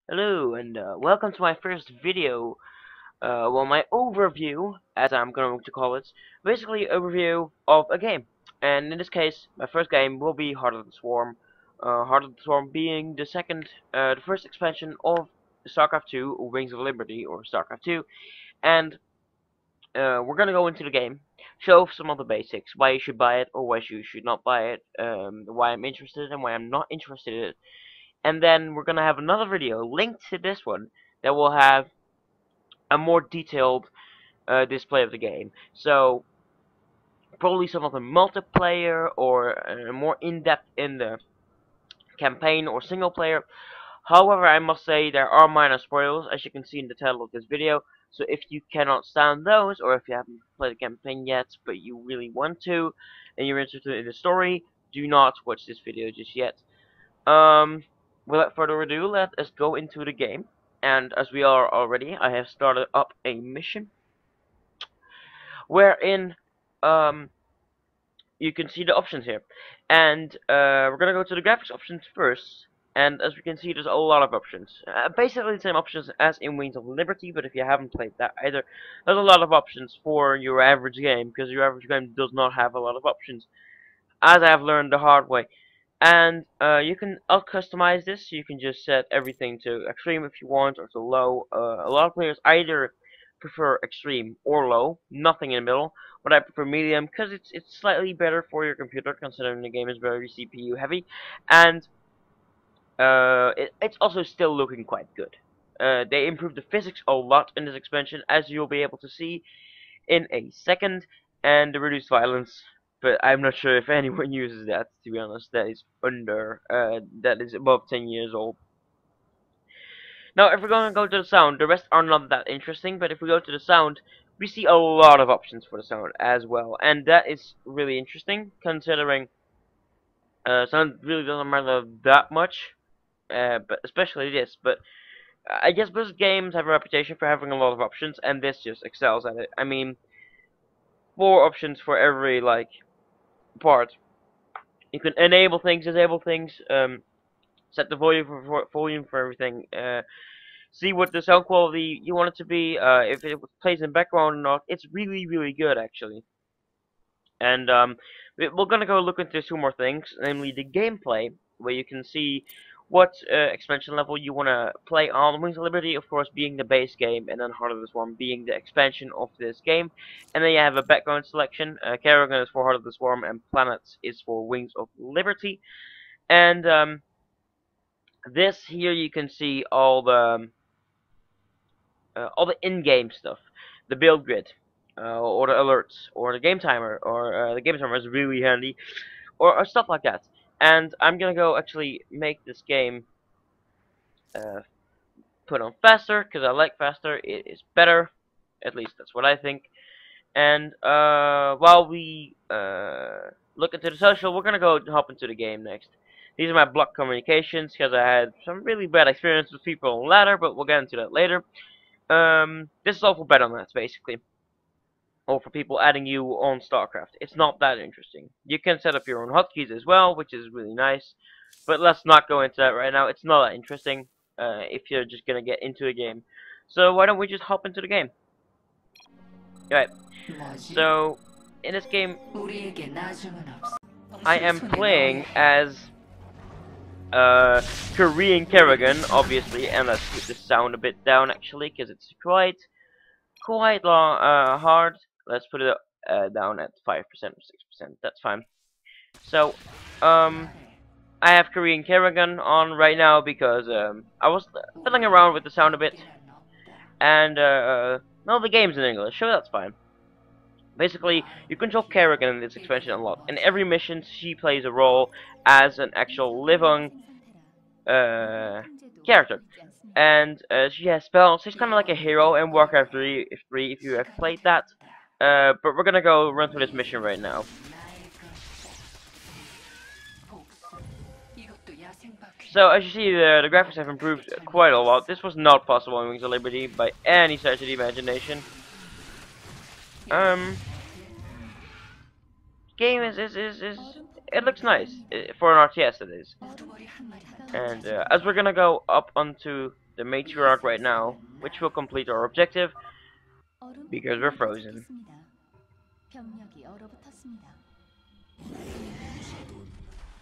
Hello and welcome to my first video. My overview, as I'm going to call it, basically overview of a game. And in this case, my first game will be Heart of the Swarm. Heart of the Swarm being the first expansion of Starcraft II, Wings of Liberty, or Starcraft II. And we're gonna go into the game, show some of the basics, why you should buy it or why you should not buy it, why I'm interested and why I'm not interested in it. And then we're gonna have another video linked to this one that will have a more detailed display of the game. So probably some of the multiplayer or more in-depth in the campaign or single player. However, I must say there are minor spoilers, as you can see in the title of this video. So if you cannot stand those, or if you haven't played the campaign yet, but you really want to, and you're interested in the story, do not watch this video just yet. Um, Without further ado, let us go into the game. And as we are already, I have started up a mission wherein you can see the options here. And we're gonna go to the graphics options first. And as we can see, there's a lot of options. Basically the same options as in Wings of Liberty, but if you haven't played that either, there's a lot of options for your average game, because your average game does not have a lot of options, as I have learned the hard way. And you can customize this. You can just set everything to extreme if you want, or to low. A lot of players either prefer extreme or low, nothing in the middle. But I prefer medium because it's slightly better for your computer, considering the game is very CPU heavy, and it's also still looking quite good. They improved the physics a lot in this expansion, as you'll be able to see in a second, and the reduced violence. But I'm not sure if anyone uses that, to be honest. That is above 10 years old. Now, if we're going to go to the sound, the rest are not that interesting, but if we go to the sound, we see a lot of options for the sound as well, and that is really interesting, considering sound really doesn't matter that much, but especially this. But I guess most games have a reputation for having a lot of options, and this just excels at it. I mean, four options for every part. You can enable things, disable things, set the volume for everything, see what the sound quality you want it to be, if it plays in background or not. It's really good actually. And we're gonna go look into two more things, namely the gameplay, where you can see what expansion level you want to play on. Wings of Liberty, of course, being the base game, and then Heart of the Swarm being the expansion of this game. And then you have a background selection. Kerrigan is for Heart of the Swarm, and Planets is for Wings of Liberty. And this here you can see all the in-game stuff, the build grid, or the alerts, or the game timer, or the game timer is really handy, or stuff like that. And I'm gonna go actually make this game uh, put on faster, because I like faster. It is better, at least that's what I think. And while we look into the social, we're gonna go hop into the game next. These are my block communications, because I had some really bad experiences with people on ladder, but we'll get into that later. This is all for Battle.net, basically, or for people adding you on Starcraft. It's not that interesting. You can set up your own hotkeys as well, which is really nice, but let's not go into that right now. It's not that interesting if you're just gonna get into a game. So why don't we just hop into the game? Alright, so in this game, I am playing as Korean Kerrigan, obviously, and let's keep the sound a bit down actually, because it's quite long, hard. Let's put it down at 5% or 6%. That's fine. So, I have Korean Kerrigan on right now because I was fiddling around with the sound a bit, and no, the game's in English, so that's fine. Basically, you control Kerrigan in this expansion a lot. In every mission, she plays a role as an actual living character, and she has spells. She's kind of like a hero in Warcraft 3, if you have played that. But we're gonna go run through this mission right now. So as you see, the graphics have improved quite a lot. This was not possible in Wings of Liberty by any stretch of the imagination. Game is it looks nice for an RTS. It is. And as we're gonna go up onto the matriarch right now, which will complete our objective because we're frozen. 병력이 얼어붙었습니다.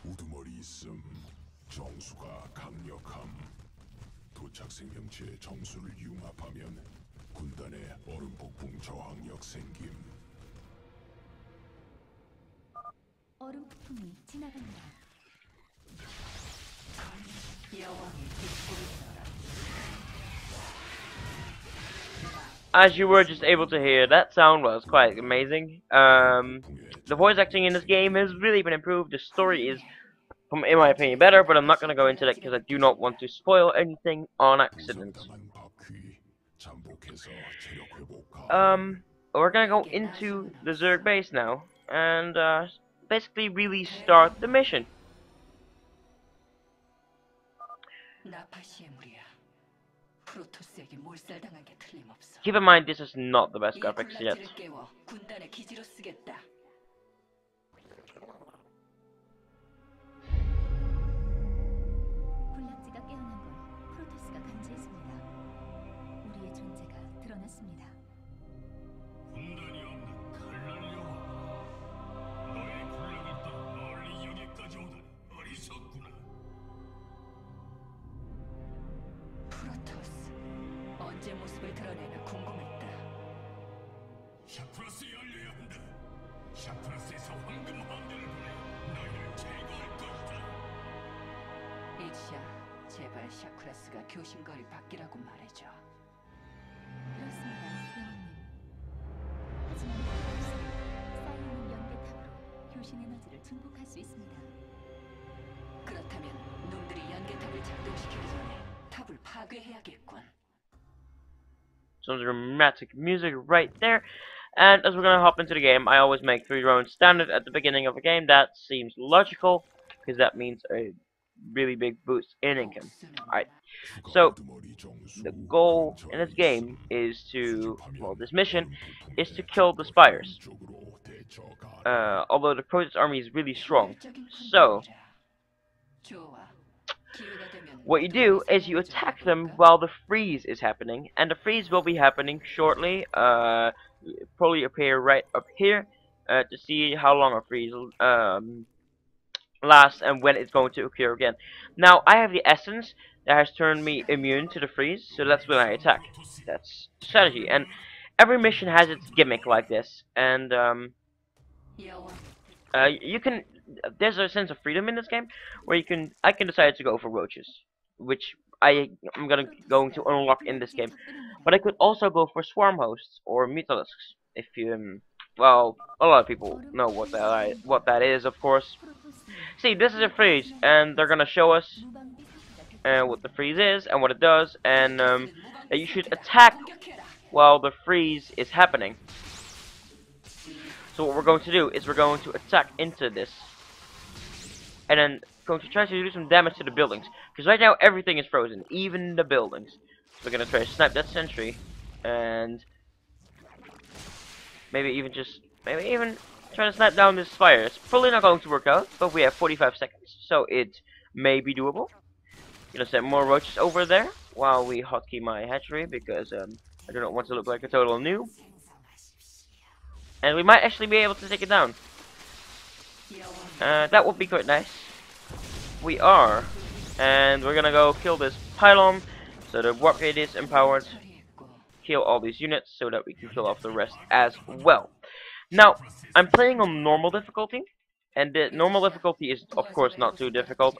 우두머리 있음. 정수가 강력함. 도착 생명체의 정수를 융합하면 군단의 얼음 폭풍 저항력 생김. 얼음 폭풍이 지나간다. As you were just able to hear, that sound was quite amazing. The voice acting in this game has really been improved. The story is, in my opinion, better, but I'm not going to go into that because I do not want to spoil anything on accident. We're going to go into the Zerg base now, and basically really start the mission. Keep in mind, this is not the best graphics yet. 군락지가 깨어난 걸 프로토스가 감지했습니다. 우리의 존재가 드러났습니다. 군단이 없는 칼날 여왕, 너의 군락을 따라 멀리 여기까지 오다니 어리석구나. 프로토스, 언제 모습을 드러내나 궁금했다. 샤프라스 열려야 한다. 샤프라스에서 황금 함대를 보내 너희를 제거할 것이다. 이치야, 제발 샤크라스가 교신거리 밖이라고 말해줘. 그렇습니다, 여왕님. 하지만 프로토스, 사이오닉 연계탑으로 교신 에너지를 증폭할 수 있습니다. 그렇다면 놈들이 연계탑을 작동시키기 전에 탑을 파괴해야겠군. Some dramatic music right there. And as we're going to hop into the game, I always make 3 rounds standard at the beginning of a game. That seems logical, because that means a really big boost in income. Alright, so the goal in this game is to, well, this mission is to kill the spires. Although the Protoss army is really strong. So, what you do is you attack them while the freeze is happening, and the freeze will be happening shortly. Probably appear right up here to see how long a freeze lasts and when it's going to occur again. Now I have the essence that has turned me immune to the freeze, so that's when I attack. That's strategy, and every mission has its gimmick like this, and you can. There's a sense of freedom in this game where I can decide to go for roaches, which I'm going to unlock in this game. But I could also go for swarm hosts or mutalisks. If you, well, a lot of people know what that is, of course. See, this is a freeze, and they're gonna show us what the freeze is and what it does, and that you should attack while the freeze is happening. So what we're going to do is we're going to attack into this, and then going to try to do some damage to the buildings, because right now everything is frozen, even the buildings. So we're gonna try to snipe that sentry, and maybe even try to snipe down this fire. It's probably not going to work out, but we have 45 seconds, so it may be doable. Gonna send more roaches over there while we hotkey my hatchery, because I do not want to look like a total noob. And we might actually be able to take it down. That would be quite nice. We are, and we're gonna go kill this pylon, so the warp gate is empowered. Kill all these units so that we can kill off the rest as well. Now, I'm playing on normal difficulty, and the normal difficulty is, of course, not too difficult.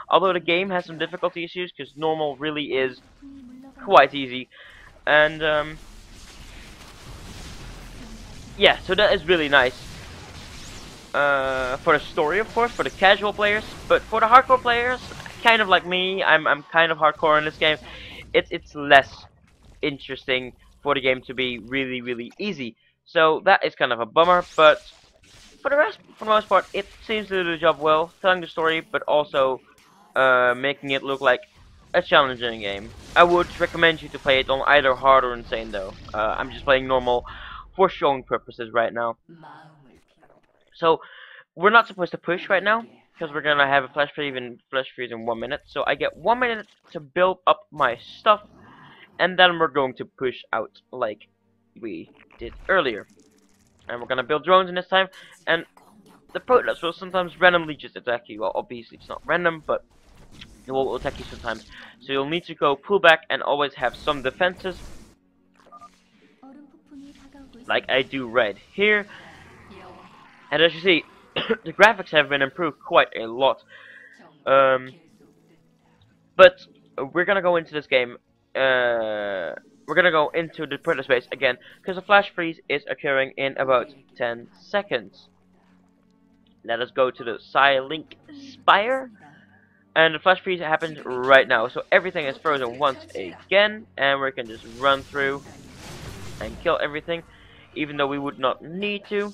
Although the game has some difficulty issues, because normal really is quite easy, and yeah, so that is really nice. For the story, of course, for the casual players, but for the hardcore players, kind of like me, I'm kind of hardcore in this game. It's less interesting for the game to be really easy. So that is kind of a bummer, but for the most part, it seems to do the job well, telling the story, but also making it look like a challenging game. I would recommend you to play it on either hard or insane, though. I'm just playing normal for showing purposes right now. So we're not supposed to push right now. because we're gonna have a flash freeze in 1 minute. So I get 1 minute to build up my stuff, and then we're going to push out like we did earlier. And we're gonna build drones in this time, and the Protoss will sometimes randomly just attack you. Well, obviously it's not random, but it will attack you sometimes. So you'll need to go pull back and always have some defenses, 얼음 폭풍이 다가오고 like 있습니다. I do right here. And as you see, the graphics have been improved quite a lot. But we're gonna go into this game. We're gonna go into the Protoss base again, because the flash freeze is occurring in about 10 seconds. Let us go to the Link Spire, and the flash freeze happened right now. So everything is frozen once again, and we can just run through and kill everything, even though we would not need to.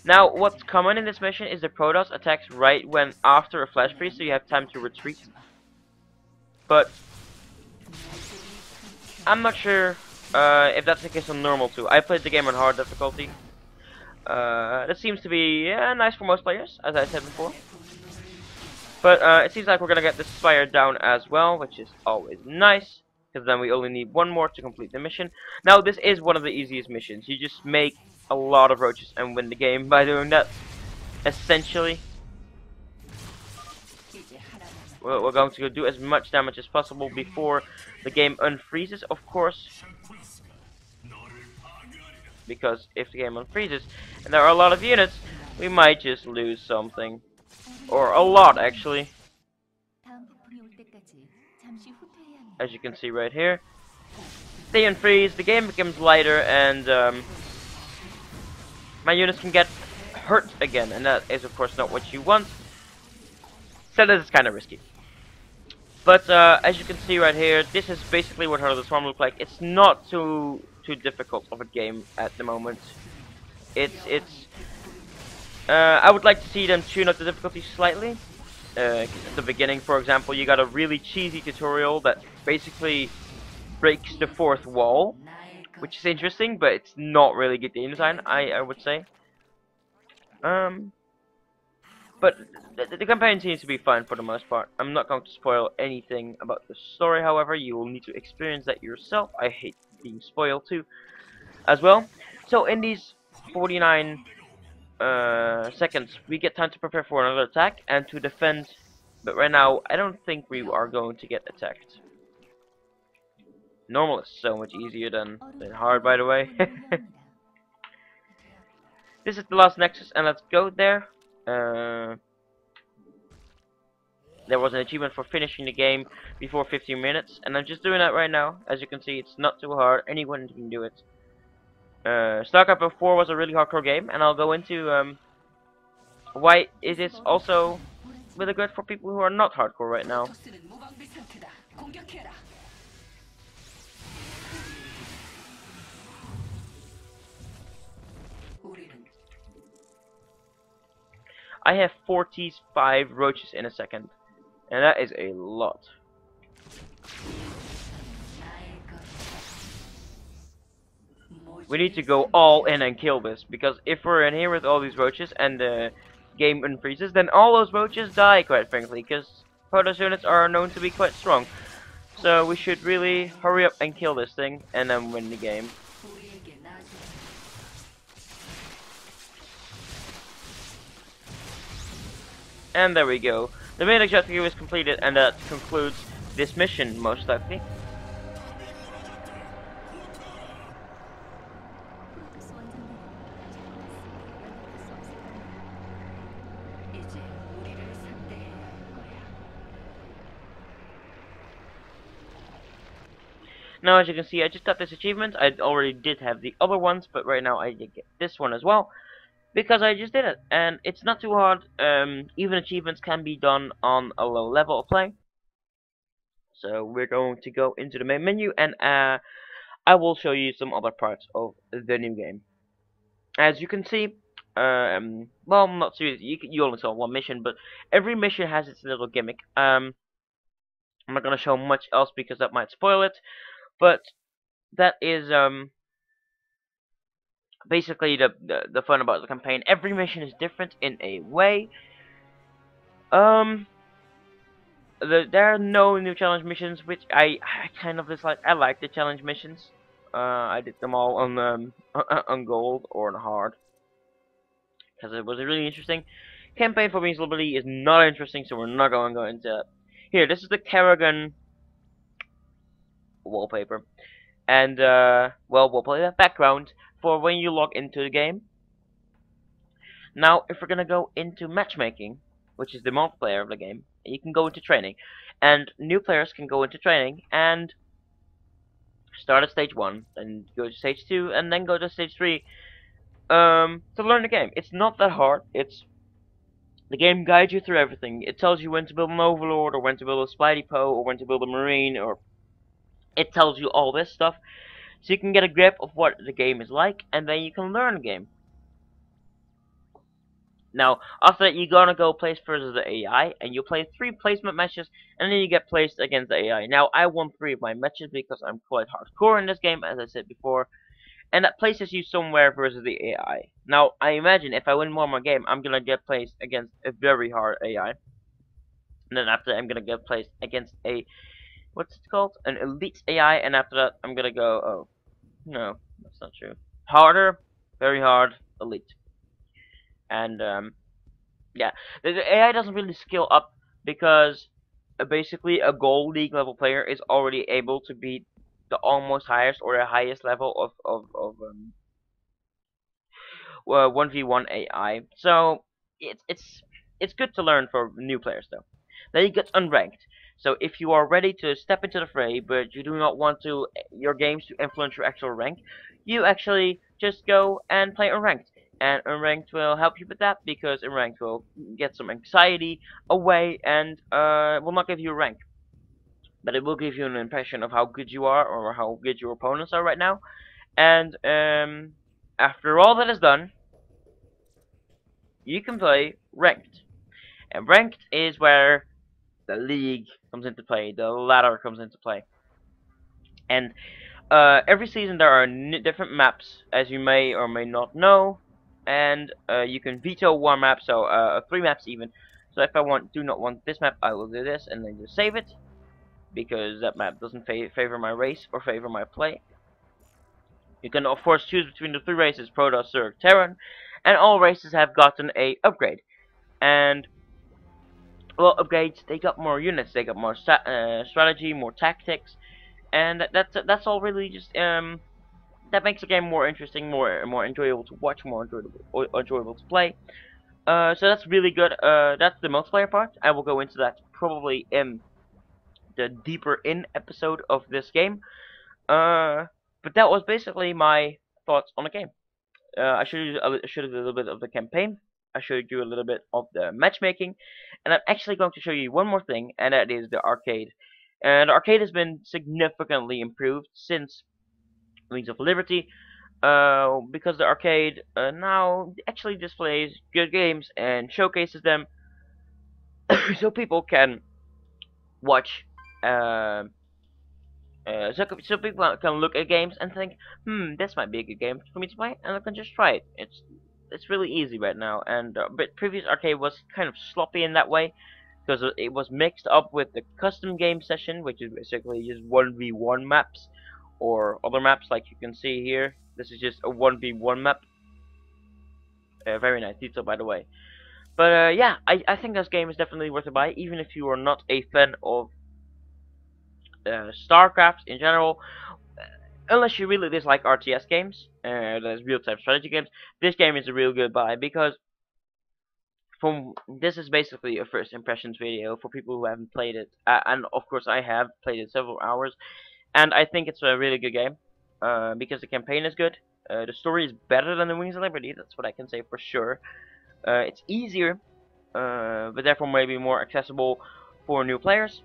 Now, what's common in this mission is the Protoss attacks right when after a flash freeze, so you have time to retreat. But I'm not sure if that's the case on normal too. I played the game on hard difficulty. That seems to be nice for most players, as I said before. But it seems like we're gonna get the Spire down as well, which is always nice, because then we only need one more to complete the mission. Now, this is one of the easiest missions. You just make a lot of roaches and win the game by doing that. Essentially, we're going to do as much damage as possible before the game unfreezes, of course. Because if the game unfreezes and there are a lot of units, we might just lose something. Or a lot, actually. 다음 폭풍이 올 때까지 잠시 후퇴해야 합니다. As you can see right here. They unfreeze, the game becomes lighter, and my units can get hurt again, and that is of course not what you want. So this is kind of risky. But as you can see right here, this is basically what Heart of the Swarm looks like. It's not too difficult of a game at the moment. I would like to see them tune up the difficulty slightly. At the beginning, for example, you got a really cheesy tutorial that basically breaks the fourth wall, which is interesting, but it's not really good game design, I would say. But the campaign seems to be fine for the most part. I'm not going to spoil anything about the story, however. You will need to experience that yourself. I hate being spoiled too, as well. So in these 49 seconds, we get time to prepare for another attack and to defend. But right now, I don't think we are going to get attacked. Normal is so much easier than hard, by the way. This is the last nexus, and let's go there. There was an achievement for finishing the game before 15 minutes, and I'm just doing that right now. As you can see, it's not too hard. Anyone can do it. Starcraft II was a really hardcore game, and I'll go into why it is also really good for people who are not hardcore right now. I have 45 roaches in a second, and that is a lot. We need to go all in and kill this, because if we're in here with all these roaches and the game unfreezes, then all those roaches die, quite frankly, because Protoss units are known to be quite strong. So we should really hurry up and kill this thing, and then win the game. And there we go. The main objective is completed, and that concludes this mission, most likely. 프로토스 원정대는 이제 우리를 상대해야 할 거야. Now, as you can see, I just got this achievement. I already did have the other ones, but right now I did get this one as well, because I just did it, and it's not too hard. Even achievements can be done on a low level of play. So we're going to go into the main menu, and I will show you some other parts of the new game. As you can see, well, not seriously, you only saw one mission, but every mission has its little gimmick. I'm not gonna show much else because that might spoil it, but that is basically the fun about the campaign. Every mission is different in a way. Um, there are no new challenge missions, which I kind of dislike. I like the challenge missions. I did them all on on gold or on hard because it was really interesting. Campaign for me Liberty is not interesting, so we're not going to go into that. Here, this is the Kerrigan wallpaper, and well, we'll play that background for when you log into the game. Now, if we're gonna go into matchmaking, which is the multiplayer of the game, you can go into training, and new players can go into training and start at stage 1, then go to stage 2, and then go to stage 3 to learn the game. It's not that hard. The game guides you through everything. It tells you when to build an Overlord, or when to build a Spidey Poe, or when to build a Marine, or it tells you all this stuff, so you can get a grip of what the game is like, and then you can learn the game. Now, after that, you're gonna go place versus the AI, and you play 3 placement matches, and then you get placed against the AI. Now, I won 3 of my matches because I'm quite hardcore in this game, as I said before, and that places you somewhere versus the AI. Now, I imagine if I win one more game, I'm gonna get placed against a very hard AI, and then after that, I'm gonna get placed against a, what's it called? An elite AI, and after that, I'm gonna go, oh, no, that's not true. Harder, very hard, elite. And, yeah, the AI doesn't really skill up because basically a gold league level player is already able to beat the almost highest or the highest level of 1v1 AI. So it's good to learn for new players though. Then you get unranked. So if you are ready to step into the fray, but you do not want your games to influence your actual rank, you actually just go and play unranked. And unranked will help you with that because unranked will get some anxiety away and will not give you a rank, but it will give you an impression of how good you are or how good your opponents are right now. And after all that is done, you can play ranked. And ranked is where the league comes into play, the ladder comes into play. And every season there are different maps, as you may or may not know, and you can veto one map, so 3 maps even. So if I do not want this map, I will do this and then just save it, because that map doesn't favor my race or favor my play. You can of course choose between the 3 races, Protoss, Zerg, Terran, and all races have gotten a upgrade. And well, upgrades, they got more units, they got more strategy, more tactics, and that's all really just that makes the game more interesting, more enjoyable to watch, more enjoyable to play. So that's really good. That's the multiplayer part. I will go into that probably in the deeper in episode of this game. But that was basically my thoughts on the game. I showed you a little bit of the campaign. I showed you a little bit of the matchmaking, and I'm actually going to show you one more thing, and that is the arcade. And the arcade has been significantly improved since Wings of Liberty, because the arcade now actually displays good games and showcases them, so people can watch. So people can look at games and think, this might be a good game for me to play, and I can just try it. It's really easy right now, and but previous arcade was kind of sloppy in that way, because it was mixed up with the custom game session, which is basically just 1v1 maps, or other maps like you can see here. This is just a 1v1 map. Very nice detail, by the way. But yeah, I think this game is definitely worth a buy, even if you are not a fan of Starcraft in general. Unless you really dislike RTS games, there's real-time strategy games, this game is a real good buy, because this is basically a first impressions video for people who haven't played it, and of course I have played it several hours, and I think it's a really good game, because the campaign is good, the story is better than the Wings of Liberty, that's what I can say for sure. It's easier, but therefore maybe more accessible for new players.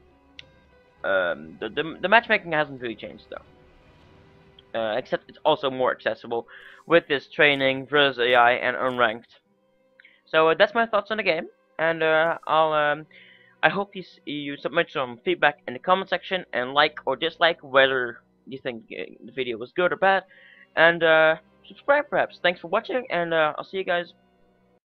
The matchmaking hasn't really changed though, except it's also more accessible with this training versus AI and unranked. So that's my thoughts on the game, and I hope you submit some feedback in the comment section and like or dislike whether you think the video was good or bad, and subscribe perhaps. Thanks for watching, and I'll see you guys